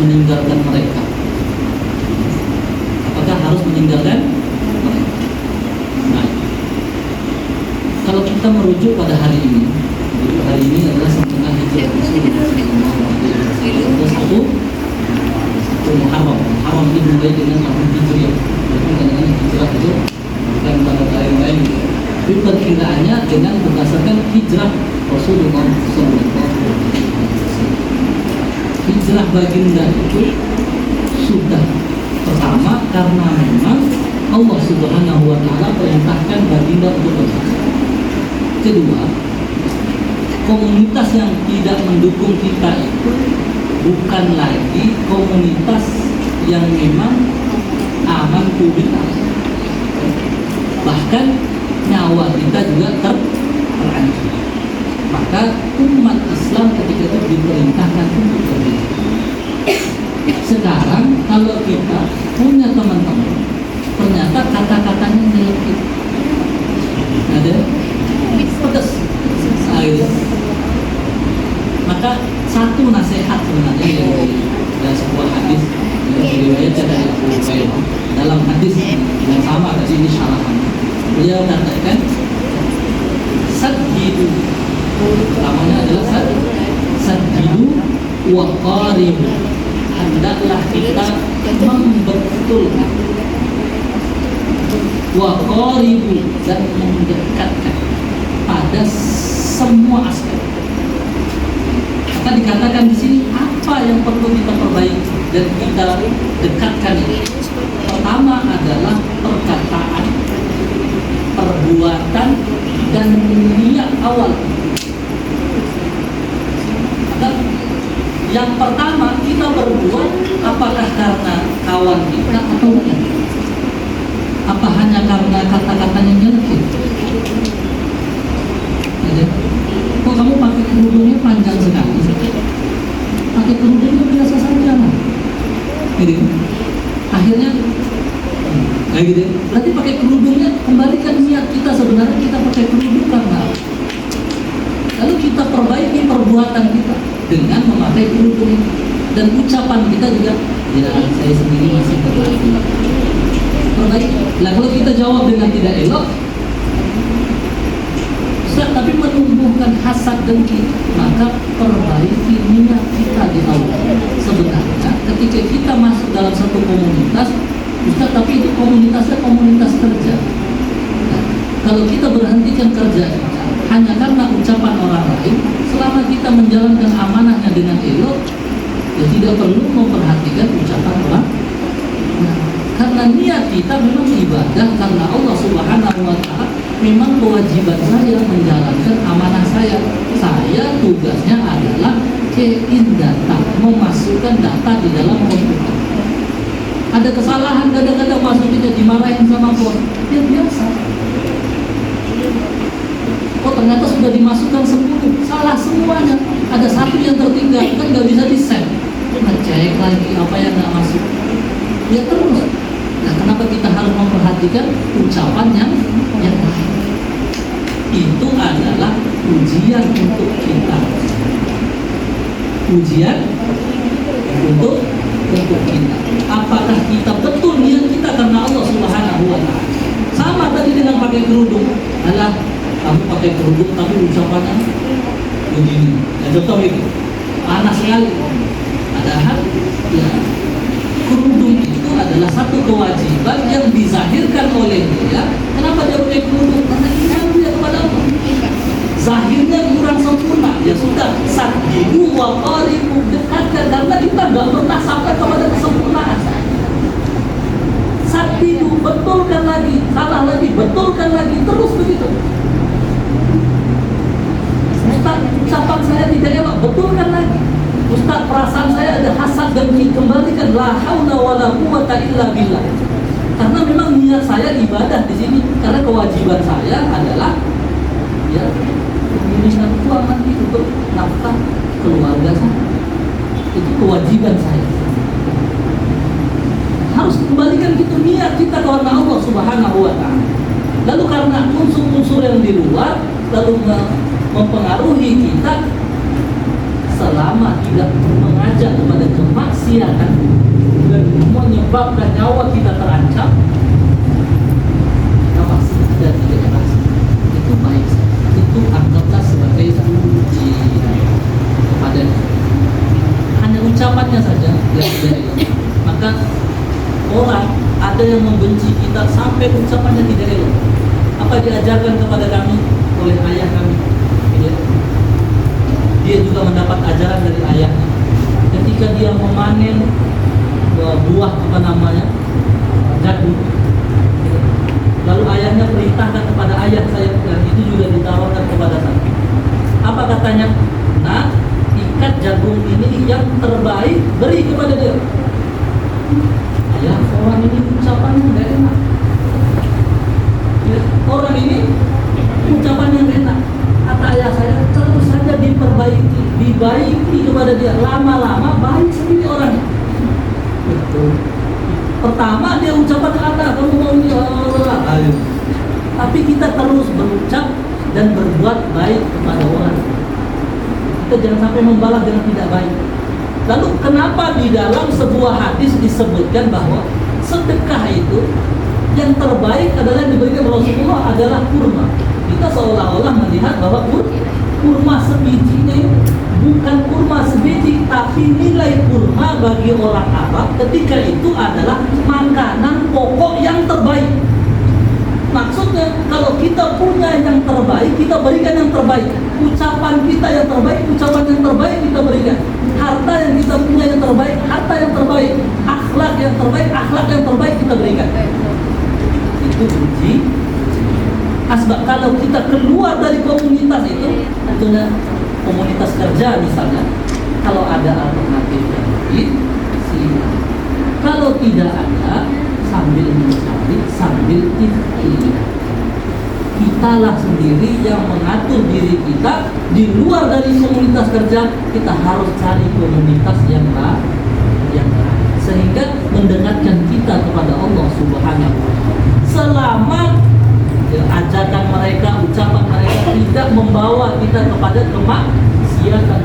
meninggalkan mereka? Apakah harus meninggalkan mereka? Nah, kalau kita merujuk pada hari ini adalah setengah hijrah Rasulullah SAW. Satu Muharram itu dimulai dengan tahun Hijriah. Jadi kadang-kadang hijrah itu bukan pada lain-lain. Tapi perkiraannya dengan berdasarkan hijrah Rasulullah SAW. Hijrah baginda itu sudah pertama karena memang Allah Subhanahu wa Ta'ala perintahkan baginda untuk berhijrah. Kedua, komunitas yang tidak mendukung kita itu bukan lagi komunitas yang memang aman kubita, bahkan nyawa kita juga terancam. Maka umat Islam ketika itu diperintahkan untuk berhijrah. Sekarang kalau kita punya teman-teman, ternyata kata-katanya nyelekit, ada pedas, maka satu nasihat sebenarnya dari sebuah hadis yang diriwayatkan dari Abu Hurairah dalam hadis yang sama di sini syarahannya, beliau katakan saddidu, namanya adalah saddidu wa qaribu, hendaklah kita membetulkan, wa qaribu, dan mendekatkan pada semua aspek. Maka dikatakan di sini apa yang perlu kita perbaiki dan kita dekatkan ini. Pertama adalah perkataan, perbuatan, dan niat awal. Maka yang pertama kita berbuat apakah karena kawan kita atau bukan? Apa hanya karena kata-katanya nyelekit? Kok kamu pakai kerudungnya panjang sekali? Pakai kerudungnya biasa saja lah. Gitu. Akhirnya kayak gitu. Berarti pakai kerudungnya kembalikan niat kita, sebenarnya kita pakai kerudung karena. Lalu kita perbaiki perbuatan kita dengan memakai kerudung ini. Dan ucapan kita juga, ya saya sendiri masih berlatih. Perbaiki. Nah kalau kita jawab dengan tidak elok, tapi menumbuhkan hasad dengki, maka perbaiki niat kita di awal. Sebenarnya ketika kita masuk dalam satu komunitas, Ustaz, tapi itu komunitasnya komunitas kerja. Nah, kalau kita berhentikan kerja hanya karena ucapan orang lain, selama kita menjalankan amanahnya dengan elok, ya tidak perlu memperhatikan ucapan orang. Nah, karena niat kita memang ibadah karena Allah Subhanahu wa Ta'ala, memang kewajiban saya menjalankan amanah saya. Saya tugasnya adalah key-in data, memasukkan data di dalam komputer. Ada kesalahan kadang-kadang masukinnya, dimarahin sama bos, ya biasa. Oh ternyata sudah dimasukkan 10, salah semuanya. Ada satu yang tertinggal, kan nggak bisa di-save. Ngecek lagi apa yang nggak masuk. Ya terus. Nah, kenapa kita harus memperhatikan ucapan yang lain? Itu adalah ujian untuk kita. Ujian untuk kita. Apakah kita betul niat kita karena Allah Subhanahu wa Ta'ala? Sama tadi dengan pakai kerudung. Alah, kamu pakai kerudung tapi ucapannya begini. Ya contoh itu. Panas sekali. Padahal ya kerudung itu adalah satu kewajiban yang dizahirkan oleh dia. Kenapa dia pakai kerudung? Karena iman dia kepada Allah. Zahirnya kurang sempurna, ya sudah, saddidu wa qaribu, dekatkan, karena kita nggak pernah sampai kepada kesempurnaan. Saddidu, betulkan lagi, salah lagi, betulkan lagi, terus begitu. Ustaz, ucapan saya tidak elok, betulkan lagi. Ustaz, perasaan saya ada hasad dan kembalikan, la haula wala quwwata illa billah. Karena memang niat saya ibadah di sini, karena kewajiban saya adalah ya mengirimkan uang nanti untuk nafkah keluarga saya. Itu kewajiban saya. Harus kembalikan gitu niat kita karena Allah Subhanahu wa Ta'ala. Lalu karena unsur-unsur yang di luar lalu mempengaruhi kita, selama tidak mengajak kepada kemaksiatan membahayakan dan menyebabkan nyawa kita terancam, kita pasti tidak ikhlas. Itu baik, itu anggaplah sebagai uji kepada hanya ucapannya saja yang tidak elok. Maka orang ada yang membenci kita sampai ucapannya tidak elok. Apa diajarkan kepada kami oleh ayah kami? Ya. Dia juga mendapat ajaran dari ayahnya. Ketika dia memanen buah jagung, lalu ayahnya perintahkan kepada ayah saya, dan itu juga ditawarkan kepada saya. Apa katanya? Nah, ikat jagung ini yang terbaik, beri kepada dia. Ayah, orang ini ucapannya tidak enak. Ya, orang ini ucapannya tidak enak. Kata ayah saya, terus saja dibaiki kepada dia. Lama-lama baik sendiri orangnya. Betul. Pertama dia ucapan kata, kamu mau ini, tapi kita terus berucap dan berbuat baik kepada orang. Kita jangan sampai membalas dengan tidak baik. Lalu kenapa di dalam sebuah hadis disebutkan bahwa sedekah itu yang terbaik adalah yang diberikan Rasulullah adalah kurma? Kita seolah-olah melihat bahwa kurma sebijinya itu bukan kurma sebiji, tapi nilai kurma bagi orang Arab ketika itu adalah makanan pokok yang terbaik. Maksudnya kalau kita punya yang terbaik, kita berikan yang terbaik. Ucapan kita yang terbaik, ucapan yang terbaik kita berikan. Harta yang kita punya yang terbaik, harta yang terbaik. Akhlak yang terbaik, akhlak yang terbaik kita berikan. Itu uji. Asbab kalau kita keluar dari komunitas itu, tentunya komunitas kerja misalnya, kalau ada alternatif yang lain, silakan. Kalau tidak ada, sambil mencari, sambil ikhtiar. Kitalah sendiri yang mengatur diri kita di luar dari komunitas kerja. Kita harus cari komunitas yang lain, sehingga mendekatkan kita kepada Allah Subhanahu wa Ta'ala. Selama ajakan mereka, ucapan mereka tidak membawa kita kepada kemaksiatan